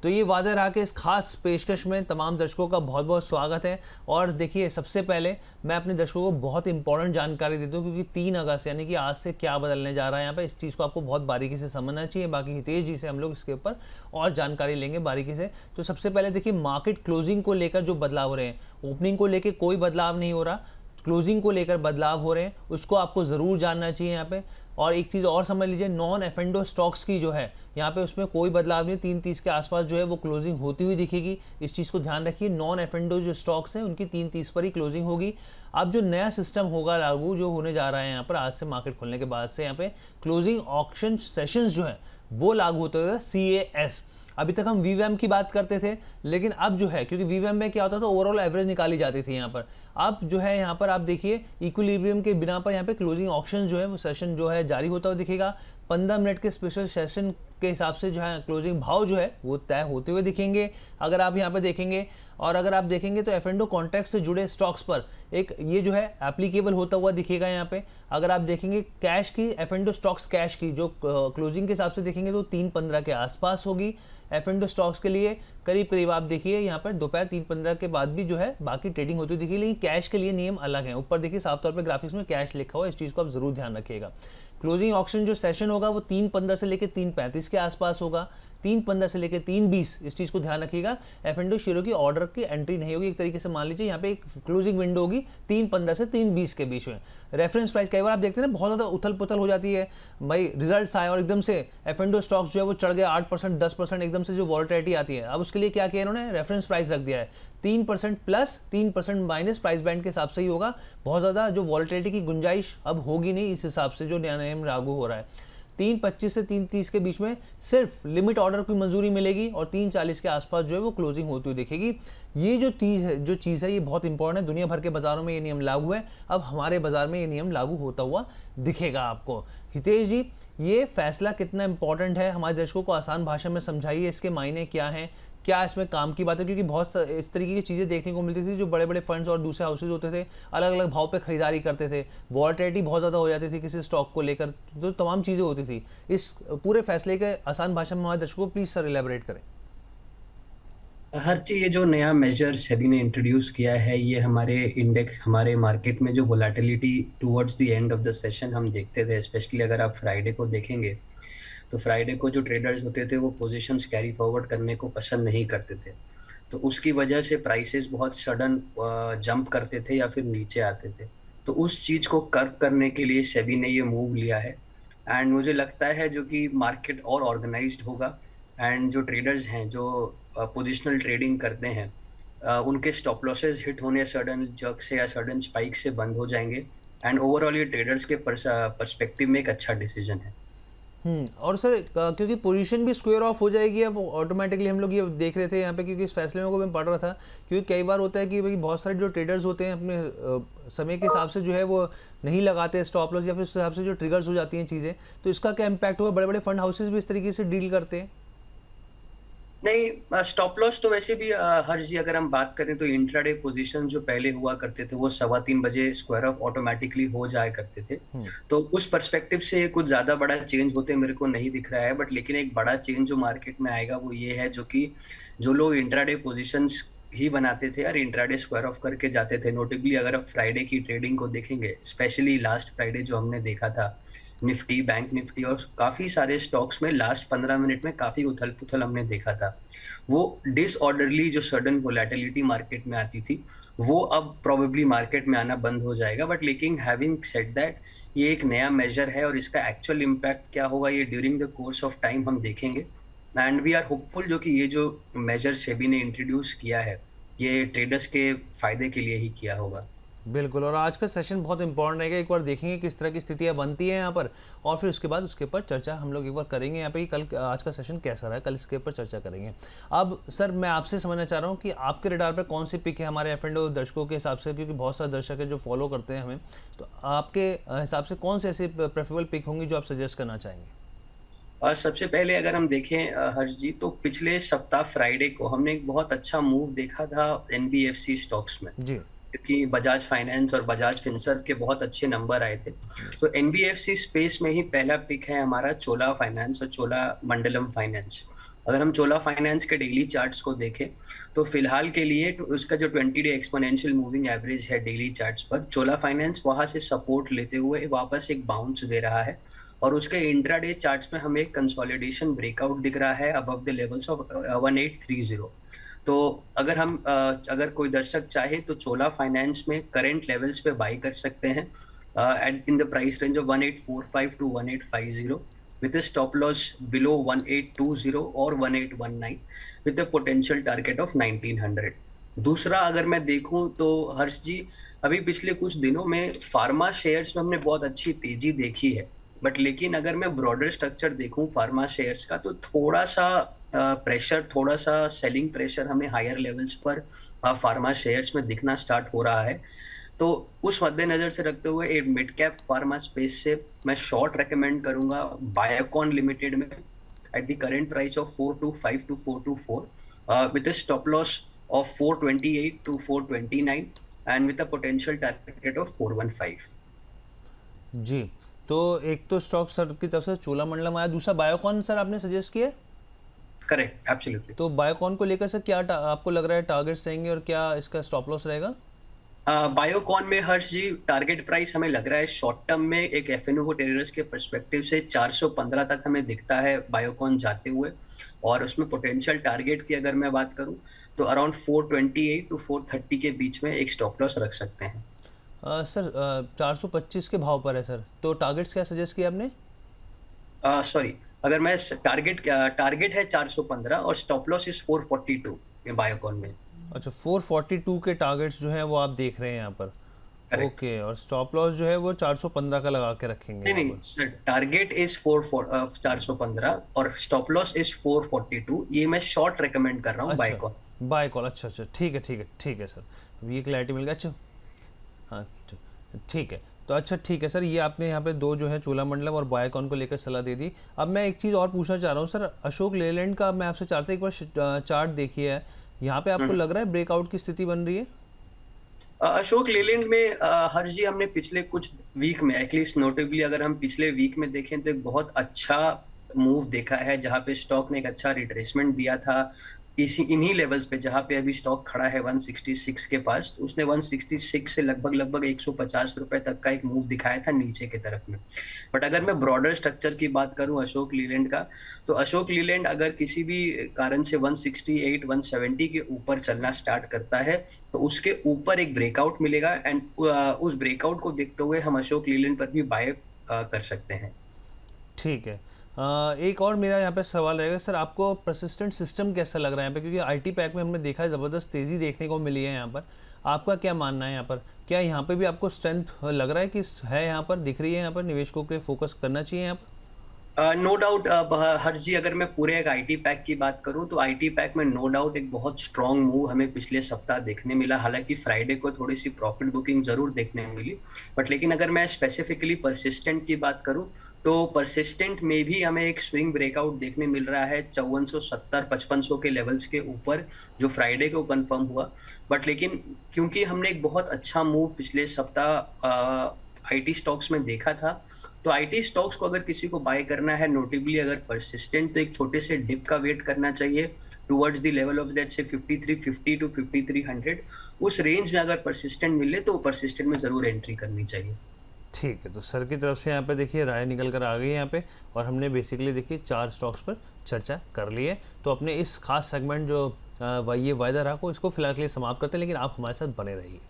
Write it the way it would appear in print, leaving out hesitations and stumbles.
तो ये वादा रहा कि इस खास पेशकश में तमाम दर्शकों का बहुत बहुत स्वागत है। और देखिए, सबसे पहले मैं अपने दर्शकों को बहुत इंपॉर्टेंट जानकारी देता हूँ, क्योंकि 3 अगस्त यानी कि आज से क्या बदलने जा रहा है यहाँ पे, इस चीज़ को आपको बहुत बारीकी से समझना चाहिए। बाकी हितेश जी से हम लोग इसके ऊपर और जानकारी लेंगे बारीकी से। तो सबसे पहले देखिए, मार्केट क्लोजिंग को लेकर जो बदलाव हो रहे हैं, ओपनिंग को लेकर कोई बदलाव नहीं हो रहा, क्लोजिंग को लेकर बदलाव हो रहे हैं, उसको आपको ज़रूर जानना चाहिए यहाँ पे। और एक चीज़ और समझ लीजिए, नॉन एफेंडो स्टॉक्स की जो है यहाँ पे उसमें कोई बदलाव नहीं, 3:30 के आसपास जो है वो क्लोजिंग होती हुई दिखेगी। इस चीज़ को ध्यान रखिए, नॉन एफेंडो जो स्टॉक्स हैं उनकी 3:30 पर ही क्लोजिंग होगी। अब जो नया सिस्टम होगा लागू, जो होने जा रहा है यहाँ पर आज से मार्केट खुलने के बाद से, यहाँ पे क्लोजिंग ऑक्शन सेशंस जो है वो लागू होता है, CAS। अभी तक हम वीवैम की बात करते थे, लेकिन अब जो है, क्योंकि वीवैम में क्या होता था, ओवरऑल एवरेज निकाली जाती थी यहाँ पर। अब जो है यहाँ पर आप देखिए, इक्विलिब्रियम के बिना पर यहाँ पे क्लोजिंग ऑक्शन जो है वो सेशन जो है जारी होता हुआ दिखेगा। 15 मिनट के स्पेशल सेशन के हिसाब से जो है क्लोजिंग भाव जो है वो तय होते हुए दिखेंगे, अगर आप यहाँ पे देखेंगे। और अगर आप देखेंगे तो एफ&ओ कॉन्ट्रैक्ट से जुड़े स्टॉक्स पर एक ये जो है एप्लीकेबल होता हुआ दिखेगा यहाँ पे। अगर आप देखेंगे कैश की, एफ&ओ स्टॉक्स कैश की जो क्लोजिंग के हिसाब से देखेंगे तो 3:15 के आसपास होगी। एफ&ओ स्टॉक्स के लिए करीब करीब आप देखिए यहाँ पर दोपहर 3:15 के बाद भी जो है बाकी ट्रेडिंग होती दिखी, लेकिन कैश के लिए नियम अलग है। ऊपर देखिए साफ तौर पे ग्राफिक्स में कैश लिखा हुआ है, इस चीज़ को आप जरूर ध्यान रखिएगा। क्लोजिंग ऑक्शन जो सेशन होगा वो 3:15 से लेकर 3:35 के आसपास होगा, 3:15 से लेकर 3:20, इस चीज़ को ध्यान रखिएगा। एफ&ओ शेयरों की ऑर्डर की एंट्री नहीं होगी। एक तरीके से मान लीजिए यहाँ पे एक क्लोजिंग विंडो होगी 3:15 से 3:20 के बीच में। रेफरेंस प्राइस कई बार आप देखते हैं ना, बहुत ज़्यादा उथल पुथल हो जाती है भाई, रिजल्ट्स आए और एकदम से एफ&ओ स्टॉक्स जो है वो चढ़ गए 8%, 10%, एकदम से जो वॉलेटिलिटी आती है। अब उसके लिए क्या किया इन्होंने, रेफरेंस प्राइस रख दिया है 3% प्लस 3% माइनस, प्राइस बैंड के हिसाब से ही होगा। बहुत ज़्यादा जो वॉलेटिलिटी की गुंजाइश अब होगी नहीं इस हिसाब से जो नया नियम लागू हो रहा है। 3:25 से 3:30 के बीच में सिर्फ लिमिट ऑर्डर की मंजूरी मिलेगी और 3:40 के आसपास जो है वो क्लोजिंग होती हुई दिखेगी। ये जो चीज़ है ये बहुत इंपॉर्टेंट है। दुनिया भर के बाज़ारों में ये नियम लागू है, अब हमारे बाज़ार में ये नियम लागू होता हुआ दिखेगा आपको। हितेश जी, ये फैसला कितना इंपॉर्टेंट है, हमारे दर्शकों को आसान भाषा में समझाइए, इसके मायने क्या हैं, क्या इसमें काम की बात है। क्योंकि बहुत इस तरीके की चीज़ें देखने को मिलती थी, जो बड़े बड़े फंड्स और दूसरे हाउसेज होते थे अलग अलग भाव पे खरीदारी करते थे, वॉलेटिलिटी बहुत ज़्यादा हो जाती थी किसी स्टॉक को लेकर, तो तमाम चीज़ें होती थी। इस पूरे फैसले के आसान भाषा में हमारे दर्शकों को प्लीज़ सर इलेबोरेट करें। हर चीज, ये जो नया मेजर सेबी ने इंट्रोड्यूस किया है, ये हमारे इंडेक्स, हमारे मार्केट में जो volatility towards the end of the session हम देखते थे, स्पेशली अगर आप फ्राइडे को देखेंगे तो फ्राइडे को जो ट्रेडर्स होते थे वो पोजीशंस कैरी फॉरवर्ड करने को पसंद नहीं करते थे। तो उसकी वजह से प्राइसेस बहुत सडन जंप करते थे या फिर नीचे आते थे। तो उस चीज़ को कर्व करने के लिए सेबी ने ये मूव लिया है, एंड मुझे लगता है जो कि मार्केट और ऑर्गेनाइज्ड होगा, एंड जो ट्रेडर्स हैं जो पोजिशनल ट्रेडिंग करते हैं, उनके स्टॉप लॉसेस हिट होने सडन जग से या सडन स्पाइक से बंद हो जाएंगे, एंड ओवरऑल ये ट्रेडर्स के पर्सपेक्टिव में एक अच्छा डिसीजन है। और सर क्योंकि पोजीशन भी स्क्वायर ऑफ हो जाएगी अब ऑटोमेटिकली, हम लोग ये देख रहे थे यहाँ पे, क्योंकि इस फैसले में को मैं पढ़ रहा था, क्योंकि कई बार होता है कि भाई बहुत सारे जो ट्रेडर्स होते हैं अपने समय के हिसाब से जो है वो नहीं लगाते स्टॉप लॉस, या फिर उस हिसाब से जो ट्रिगर्स हो जाती हैं चीज़ें, तो इसका क्या इम्पैक्ट होगा। बड़े बड़े फंड हाउसेज भी इस तरीके से डील करते हैं। नहीं, स्टॉप लॉस तो वैसे भी हर जी, अगर हम बात करें तो इंट्राडे पोजीशन जो पहले हुआ करते थे वो 3:15 बजे स्क्वायर ऑफ ऑटोमेटिकली हो जाया करते थे। तो उस पर्सपेक्टिव से कुछ ज्यादा बड़ा चेंज होते मेरे को नहीं दिख रहा है, बट लेकिन एक बड़ा चेंज जो मार्केट में आएगा वो ये है, जो कि जो लोग इंट्राडे पोजिशंस ही बनाते थे और इंट्राडे स्क्वायर ऑफ करके जाते थे, नोटेबली अगर आप फ्राइडे की ट्रेडिंग को देखेंगे, स्पेशली लास्ट फ्राइडे जो हमने देखा था, निफ्टी, बैंक निफ्टी और काफी सारे स्टॉक्स में लास्ट 15 मिनट में काफी उथल पुथल हमने देखा था। वो डिसऑर्डरली जो सडन वोलेटिलिटी मार्केट में आती थी वो अब प्रोबेबली मार्केट में आना बंद हो जाएगा। बट लेकिन हैविंग सेड दैट, ये एक नया मेजर है और इसका एक्चुअल इम्पैक्ट क्या होगा ये during the course of time हम देखेंगे, एंड वी आर होपफुल जो कि ये जो मेजर सेबी ने इंट्रोड्यूस किया है ये ट्रेडर्स के फायदे के लिए ही किया होगा। बिल्कुल, और आज का सेशन बहुत इंपॉर्टेंट रहेगा। एक बार देखेंगे किस तरह की स्थितियां बनती हैं यहाँ पर, और फिर उसके बाद उसके ऊपर चर्चा हम लोग एक बार करेंगे यहाँ पे कि कल आज का सेशन कैसा रहा है, कल इसके ऊपर चर्चा करेंगे। अब सर मैं आपसे समझना चाह रहा हूँ कि आपके रडार पर कौन सी पिक है हमारे एफ&ओ दर्शकों के हिसाब से, क्योंकि बहुत सारे दर्शक है जो फॉलो करते हैं हमें, तो आपके हिसाब से कौन से ऐसे प्रेफरेबल पिक होंगी जो आप सजेस्ट करना चाहेंगे। और सबसे पहले अगर हम देखें हर्ष जी, तो पिछले सप्ताह फ्राइडे को हमने एक बहुत अच्छा मूव देखा था एनबीएफसी स्टॉक्स में जी, क्योंकि बजाज फाइनेंस और बजाज फिनसर्व के बहुत अच्छे नंबर आए थे। तो एनबीएफसी स्पेस में ही पहला पिक है हमारा चोला फाइनेंस और चोला मंडलम फाइनेंस। अगर हम चोला फाइनेंस के डेली चार्ट्स को देखें तो फिलहाल के लिए उसका जो 20 डे एक्सपोनेंशियल मूविंग एवरेज है डेली चार्ट्स पर, चोला फाइनेंस वहां से सपोर्ट लेते हुए वापस एक बाउंस दे रहा है और उसके इंट्राडे चार्ट्स में हमें एक कंसोलिडेशन ब्रेकआउट दिख रहा है अबव द लेवल्स ऑफ 1830। तो अगर कोई दर्शक चाहे तो चोला फाइनेंस में करंट लेवल्स पे बाई कर सकते हैं at in the price range of 1845 to 1850 with a stop loss below 1820 और 1819 with a potential target of 1900। दूसरा अगर मैं देखूं तो हर्ष जी, अभी पिछले कुछ दिनों में फार्मा शेयर्स में हमने बहुत अच्छी तेजी देखी है, बट लेकिन अगर मैं ब्रॉडर स्ट्रक्चर देखूं फार्मा शेयर्स का तो थोड़ा सा सेलिंग प्रेशर हमें हायर लेवल्स पर फार्मा शेयर्स में दिखना स्टार्ट हो रहा है। तो उस मद्देनजर से रखते हुए एक मिड कैप फार्मा स्पेस से मैं शॉर्ट रेकमेंड करूंगा बायोकॉन लिमिटेड में at the current price of 425 to 424 with a stop loss of 428 to 429 and with a potential target of 415। जी, तो एक तो स्टॉक सर की तरफ से चोलामंडलम आया, दूसरा बायोकॉन सर आपने सजेस्ट किया। Correct, absolutely. तो बायोकॉन को लेकर सर क्या आपको लग रहा है टारगेट्स रहेंगे और क्या इसका स्टॉप लॉस रहेगा? बायोकॉन में हर्ष जी टारगेट प्राइस हमें लग रहा है शॉर्ट टर्म में एक एफएनओ टेरर्स के पर्सपेक्टिव से 415 तक हमें दिखता है बायोकॉन जाते हुए, और उसमें पोटेंशियल टारगेट की अगर मैं बात करूं तो अराउंड 428 टू 430 के बीच में एक स्टॉप लॉस रख सकते हैं। सर 425 के भाव पर है सर, तो टारगेट्स क्या सजेस्ट किया आपने? सॉरी, अगर मैं टारगेट है 415 और स्टॉप लॉस इज 442 में बायोकॉन में। अच्छा, 442 के टारगेट्स जो है वो आप देख रहे हैं यहाँ पर। ओके, और स्टॉप लॉस जो है वो 415 का लगा के रखेंगे? नहीं सर, टारगेट इज 415 और स्टॉप लॉस इज 442। ये मैं शॉर्ट रेकमेंड कर रहा हूँ बायोकॉन। बायोकॉन, अच्छा, ठीक है सर, अब ये क्लैरिटी मिल गया। अच्छा, हाँ ठीक है, तो अच्छा ठीक है सर, ये आपने यहाँ पे दो जो है चोलामंडलम और बायोकॉन को लेकर सलाह दे दी। अब मैं एक चीज़ और पूछना चाह रहा हूँ सर, अशोक लेलैंड का मैं आपसे चाहता हूँ एक बार चार्ट देखिए है, यहाँ पे आपको लग रहा है ब्रेकआउट की स्थिति बन रही है? अशोक लेलैंड में हर्ष जी हमने पिछले कुछ वीक में, एटलीस्ट नोटेबली अगर हम पिछले वीक में देखें तो एक बहुत अच्छा मूव देखा है जहाँ पे स्टॉक ने एक अच्छा रिट्रेसमेंट दिया था इन्हीं लेवल्स पे जहाँ पे अभी स्टॉक खड़ा है 166 के पास। तो उसने 166 से लगभग 150 रुपए तक का एक मूव दिखाया था नीचे की तरफ में। बट अगर मैं ब्रॉडर स्ट्रक्चर की बात करूं अशोक लीलैंड का, तो अशोक लीलैंड अगर किसी भी कारण से 168 170 के ऊपर चलना स्टार्ट करता है तो उसके ऊपर एक ब्रेकआउट मिलेगा एंड उस ब्रेकआउट को देखते हुए हम अशोक लीलैंड पर भी बाय कर सकते हैं। ठीक है, एक और मेरा यहाँ पे सवाल रहेगा सर, आपको परसिस्टेंट सिस्टम कैसा लग रहा है यहाँ पे, क्योंकि आईटी पैक में हमने देखा है ज़बरदस्त तेज़ी देखने को मिली है यहाँ पर, आपका क्या मानना है यहाँ पर? क्या यहाँ पे भी आपको स्ट्रेंथ लग रहा है कि है यहाँ पर, दिख रही है यहाँ पर, निवेशकों के फोकस करना चाहिए यहाँ पर? नो डाउट हर्ष जी, अगर मैं पूरे एक आईटी पैक की बात करूं तो आईटी पैक में नो डाउट एक बहुत स्ट्रॉन्ग मूव हमें पिछले सप्ताह देखने मिला। हालांकि फ्राइडे को थोड़ी सी प्रॉफिट बुकिंग जरूर देखने मिली, बट लेकिन अगर मैं स्पेसिफिकली परसिस्टेंट की बात करूं तो परसिस्टेंट में भी हमें एक स्विंग ब्रेकआउट देखने मिल रहा है 5470 5500 के लेवल्स के ऊपर, जो फ्राइडे को कंफर्म हुआ। बट लेकिन क्योंकि हमने एक बहुत अच्छा मूव पिछले सप्ताह आईटी स्टॉक्स में देखा था, तो आईटी स्टॉक्स को अगर किसी को बाय करना है नोटेबली अगर परसिस्टेंट, तो एक छोटे से डिप का वेट करना चाहिए towards the level of that से 5350 टू 5300। उस रेंज में अगर परसिस्टेंट मिले तो परसिस्टेंट में जरूर एंट्री करनी चाहिए। ठीक है, तो सर की तरफ से यहाँ पे देखिए राय निकल कर आ गई यहाँ पे, और हमने बेसिकली देखिए 4 स्टॉक्स पर चर्चा कर ली है। तो अपने इस खास सेगमेंट जो ये वायदा रहा को इसको फिलहाल के लिए समाप्त करते हैं, लेकिन आप हमारे साथ बने रहिए।